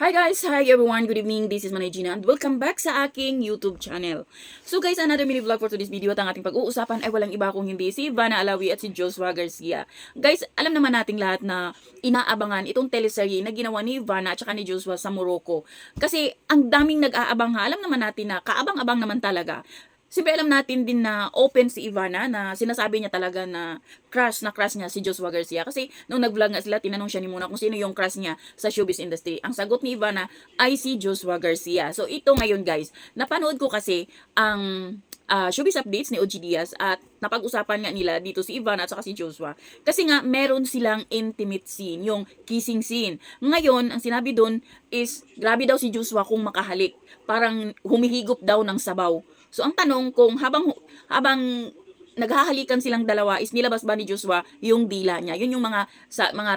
Hi guys! Hi everyone! Good evening! This is Manay Gina and welcome back sa aking YouTube channel. So guys, another mini vlog for today's video at ang ating pag-uusapan ay walang iba kung hindi si Ivana Alawi at si Joshua Garcia. Guys, alam naman nating lahat na inaabangan itong teleserye na ginawa ni Ivana at saka ni Joshua sa Morocco. Kasi ang daming nag-aabang ha. Alam naman natin na kaabang-abang naman talaga. Siyempre alam natin din na open si Ivana na sinasabi niya talaga na crush niya si Joshua Garcia. Kasi nung nag-vlog nga sila, tinanong siya ni Muna kung sino yung crush niya sa showbiz industry. Ang sagot ni Ivana ay si Joshua Garcia. So ito ngayon guys, napanood ko kasi ang showbiz updates ni OG Diaz at napag-usapan nga nila dito si Ivana at saka si Joshua. Kasi nga meron silang intimate scene, yung kissing scene. Ngayon, ang sinabi doon is grabe daw si Joshua kung makahalik. Parang humihigop daw ng sabaw. So ang tanong kung habang naghahalikan silang dalawa is nilabas ba ni Joshua yung dila niya? Yun yung mga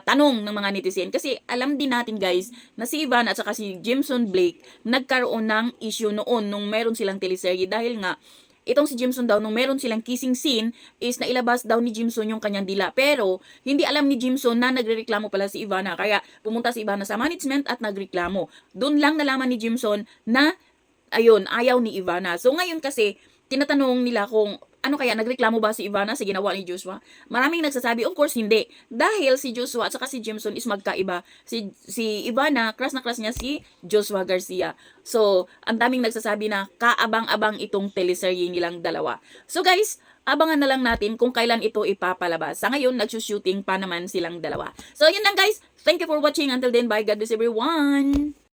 tanong ng mga netizen. Kasi alam din natin guys na si Ivan at saka si Jimson Blake nagkaroon ng issue noon nung meron silang teleserye dahil nga itong si Jimson daw, nung meron silang kissing scene, is nailabas daw ni Jimson yung kanyang dila. Pero, hindi alam ni Jimson na nagrereklamo pala si Ivana. Kaya, pumunta si Ivana sa management at nagreklamo. Doon lang nalaman ni Jimson na ayun, ayaw ni Ivana. So ngayon kasi, tinatanong nila kung ano kaya, nagreklamo ba si Ivana sa ginawa ni Joshua? Maraming nagsasabi, of course hindi. Dahil si Joshua at saka si Jimson is magkaiba. Si Ivana, crush na crush niya si Joshua Garcia. So, ang daming nagsasabi na kaabang-abang itong teleserye nilang dalawa. So guys, abangan na lang natin kung kailan ito ipapalabas. Sa ngayon, nagsushooting pa naman silang dalawa. So, yun lang guys. Thank you for watching. Until then, bye. God bless everyone.